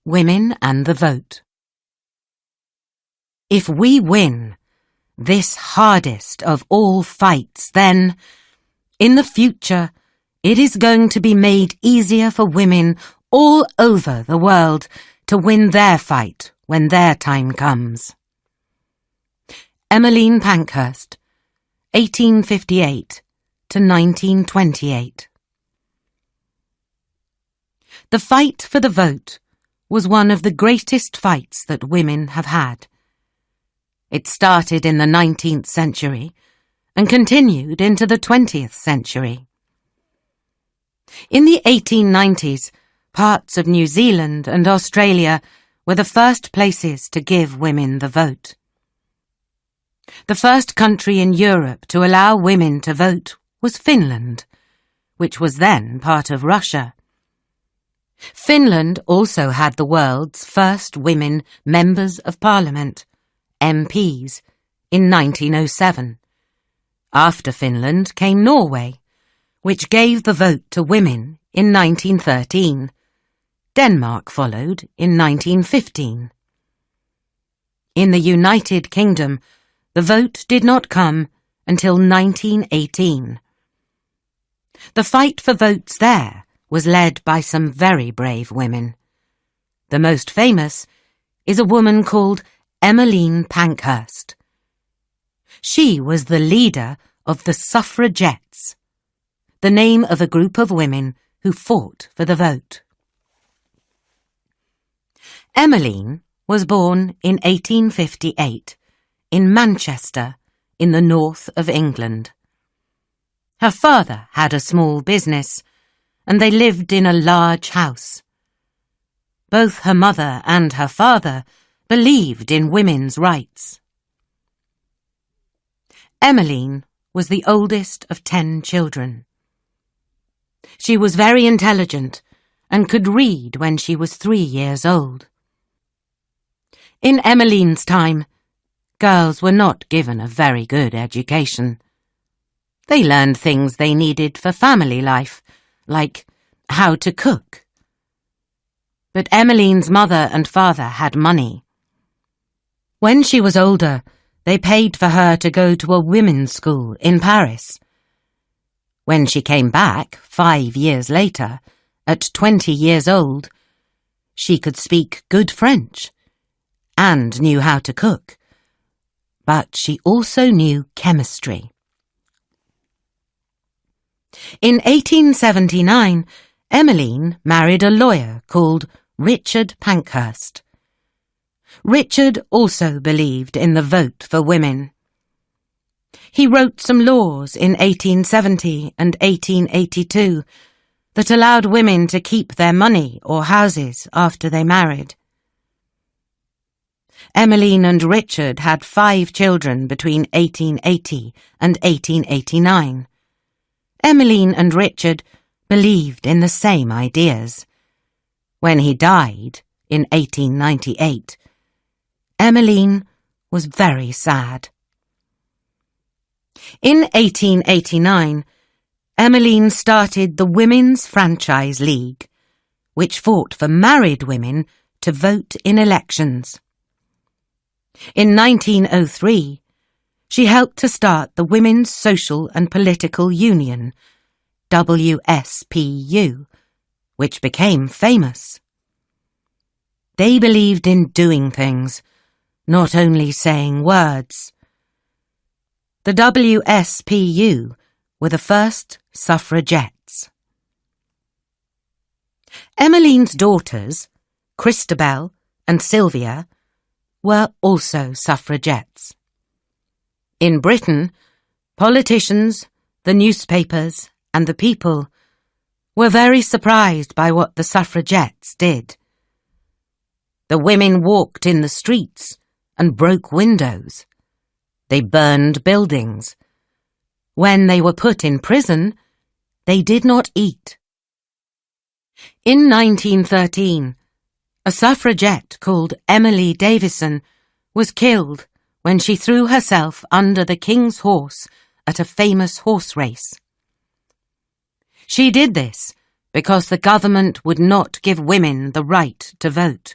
Women and the Vote. If we win this hardest of all fights, then, in the future, it is going to be made easier for women all over the world to win their fight when their time comes. Emmeline Pankhurst, 1858 to 1928. The fight for the vote was one of the greatest fights that women have had. It started in the 19th century and continued into the 20th century. In the 1890s, parts of New Zealand and Australia were the first places to give women the vote. The first country in Europe to allow women to vote was Finland, which was then part of Russia. Finland also had the world's first women members of parliament, MPs, in 1907. After Finland came Norway, which gave the vote to women in 1913. Denmark followed in 1915. In the United Kingdom, the vote did not come until 1918. The fight for votes there was led by some very brave women. The most famous is a woman called Emmeline Pankhurst. She was the leader of the suffragettes, the name of a group of women who fought for the vote. Emmeline was born in 1858 in Manchester, in the north of England. Her father had a small business, and they lived in a large house. Both her mother and her father believed in women's rights. Emmeline was the oldest of 10 children. She was very intelligent and could read when she was 3 years old. In Emmeline's time, girls were not given a very good education. They learned things they needed for family life, like how to cook. But Emmeline's mother and father had money. When she was older, they paid for her to go to a women's school in Paris. When she came back 5 years later, at 20 years old, she could speak good French and knew how to cook. But she also knew chemistry. In 1879, Emmeline married a lawyer called Richard Pankhurst. Richard also believed in the vote for women. He wrote some laws in 1870 and 1882 that allowed women to keep their money or houses after they married. Emmeline and Richard had 5 children between 1880 and 1889. Emmeline and Richard believed in the same ideas. When he died in 1898, Emmeline was very sad. In 1889, Emmeline started the Women's Franchise League, which fought for married women to vote in elections. In 1903, she helped to start the Women's Social and Political Union, WSPU, which became famous. They believed in doing things, not only saying words. The WSPU were the first suffragettes. Emmeline's daughters, Christabel and Sylvia, were also suffragettes. In Britain, politicians, the newspapers, and the people were very surprised by what the suffragettes did. The women walked in the streets and broke windows. They burned buildings. When they were put in prison, they did not eat. In 1913, a suffragette called Emily Davison was killed when she threw herself under the King's horse at a famous horse race. She did this because the government would not give women the right to vote.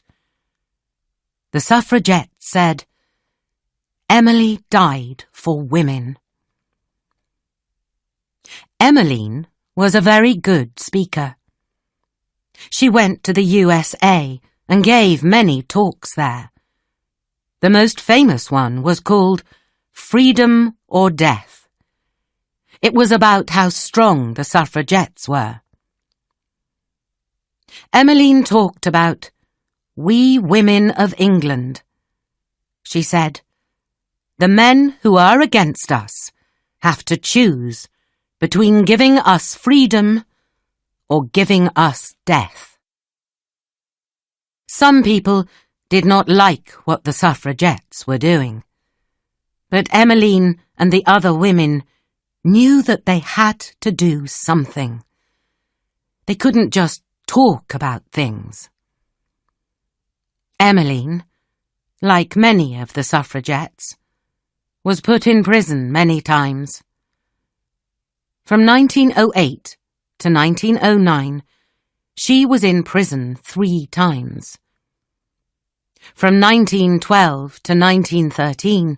The suffragettes said, "Emily died for women." Emmeline was a very good speaker. She went to the USA and gave many talks there. The most famous one was called Freedom or Death. It was about how strong the suffragettes were. Emmeline talked about "We women of England." She said, "The men who are against us have to choose between giving us freedom or giving us death." Some people did not like what the suffragettes were doing, but Emmeline and the other women knew that they had to do something. They couldn't just talk about things. Emmeline, like many of the suffragettes, was put in prison many times. From 1908 to 1909, she was in prison 3 times. From 1912 to 1913,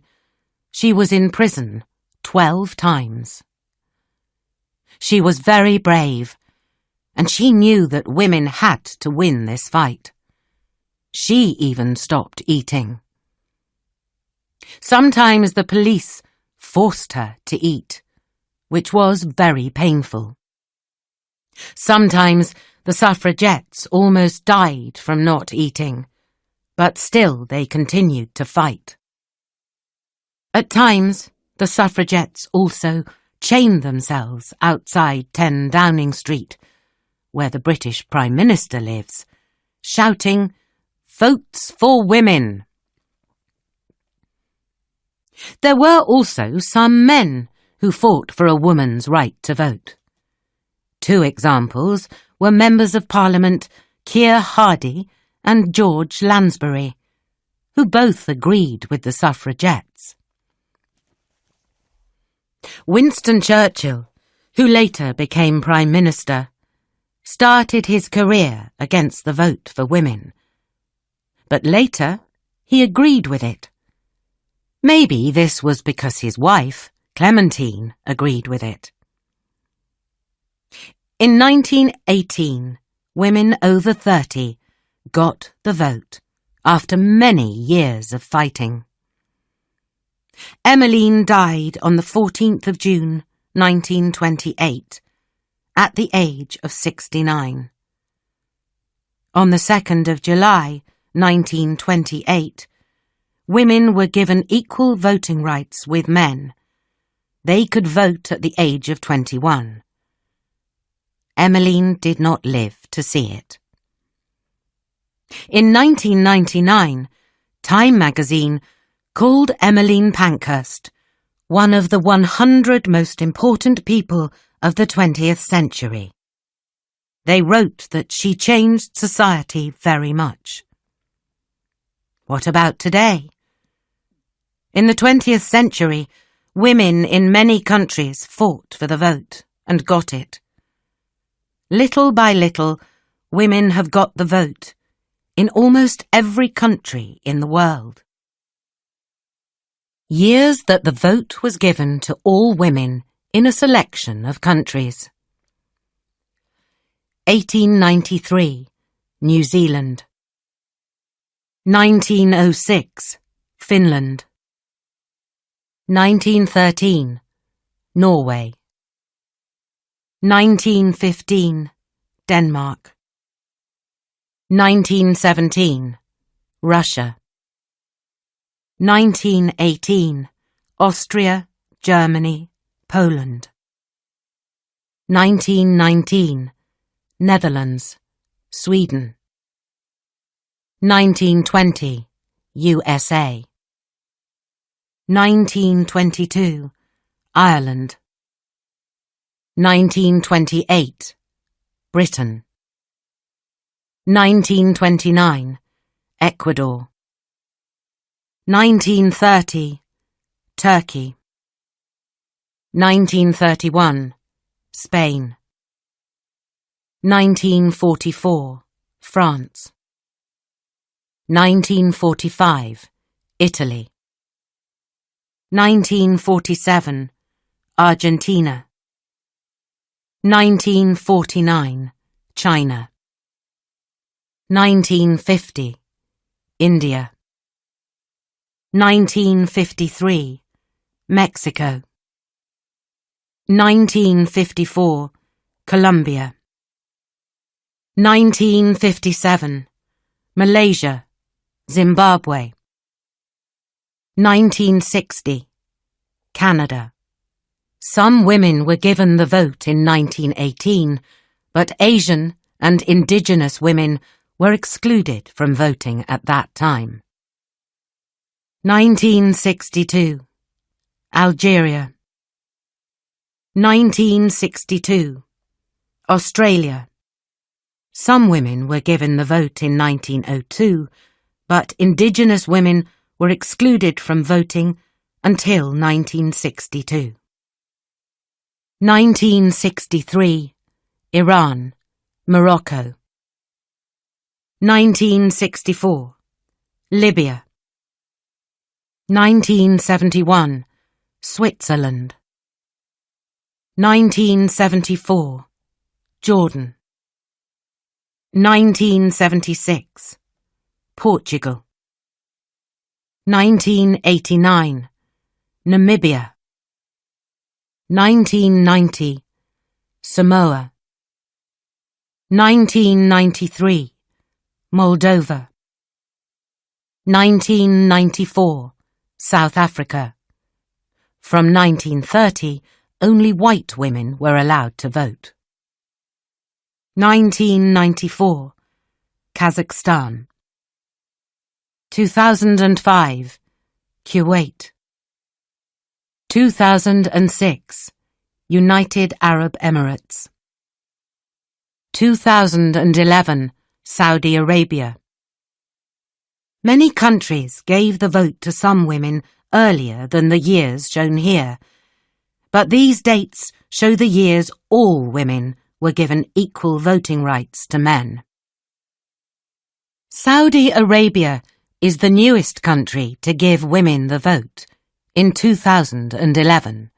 she was in prison 12 times. She was very brave, and she knew that women had to win this fight. She even stopped eating. Sometimes the police forced her to eat, which was very painful. Sometimes the suffragettes almost died from not eating, but still they continued to fight. At times, the suffragettes also chained themselves outside 10 Downing Street, where the British Prime Minister lives, shouting, "Votes for women!" There were also some men who fought for a woman's right to vote. 2 examples were Members of Parliament Keir Hardie and George Lansbury, who both agreed with the suffragettes. Winston Churchill, who later became Prime Minister, started his career against the vote for women, but later he agreed with it. Maybe this was because his wife, Clementine, agreed with it. In 1918, women over 30 got the vote after many years of fighting. Emmeline died on the 14th of June, 1928, at the age of 69. On the 2nd of July, 1928, women were given equal voting rights with men. They could vote at the age of 21. Emmeline did not live to see it. In 1999, Time magazine called Emmeline Pankhurst one of the 100 most important people of the 20th century. They wrote that she changed society very much. What about today? In the 20th century, women in many countries fought for the vote and got it. Little by little, women have got the vote in almost every country in the world. Years that the vote was given to all women in a selection of countries. 1893, New Zealand. 1906, Finland. 1913, Norway. 1915, Denmark. 1917, Russia. 1918, Austria, Germany, Poland. 1919, Netherlands, Sweden. 1920, USA. 1922, Ireland. 1928, Britain. 1929, Ecuador. 1930, Turkey. 1931, Spain. 1944, France. 1945, Italy. 1947, Argentina. 1949, China. 1950, India. 1953, Mexico. 1954, Colombia. 1957, Malaysia, Zimbabwe. 1960, Canada. Some women were given the vote in 1918, but Asian and indigenous women were excluded from voting at that time. 1962, Algeria. 1962, Australia. Some women were given the vote in 1902, but indigenous women were excluded from voting until 1962. 1963, Iran, Morocco. 1964, Libya. 1971, Switzerland. 1974, Jordan. 1976, Portugal. 1989, Namibia. 1990, Samoa. 1993, Moldova. 1994, South Africa. From 1930, only white women were allowed to vote. 1994, Kazakhstan. 2005, Kuwait. 2006, United Arab Emirates. 2011, Saudi Arabia. Many countries gave the vote to some women earlier than the years shown here, but these dates show the years all women were given equal voting rights to men. Saudi Arabia is the newest country to give women the vote, in 2011.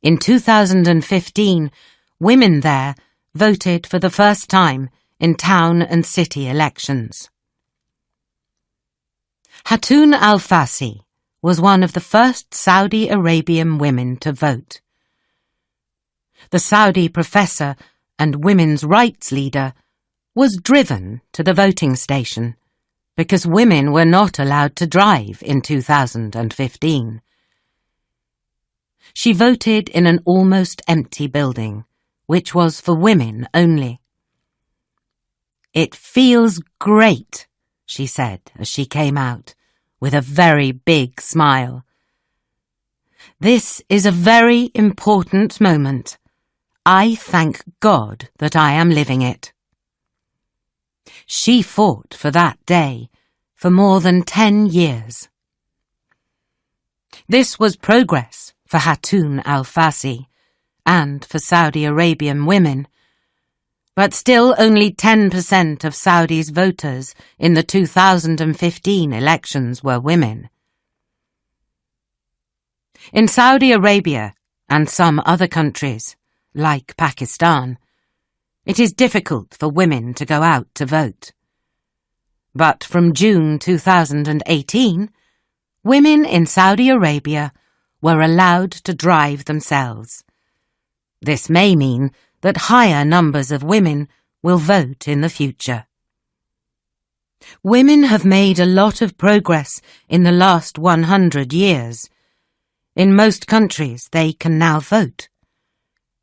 In 2015, women there voted for the first time in town and city elections. Hatun al-Fassi was one of the first Saudi Arabian women to vote. The Saudi professor and women's rights leader was driven to the voting station because women were not allowed to drive in 2015. She voted in an almost empty building, which was for women only. "It feels great," she said as she came out, with a very big smile. "This is a very important moment. I thank God that I am living it." She fought for that day for more than 10 years. This was progress for Hatun al-Fassi and for Saudi Arabian women, but still only 10% of Saudi's voters in the 2015 elections were women. In Saudi Arabia and some other countries, like Pakistan, it is difficult for women to go out to vote. But from June 2018, women in Saudi Arabia were allowed to drive themselves. This may mean that higher numbers of women will vote in the future. Women have made a lot of progress in the last 100 years. In most countries, they can now vote.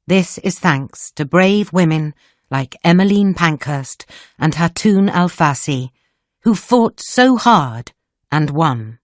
This is thanks to brave women like Emmeline Pankhurst and Hatun al-Fassi, who fought so hard and won.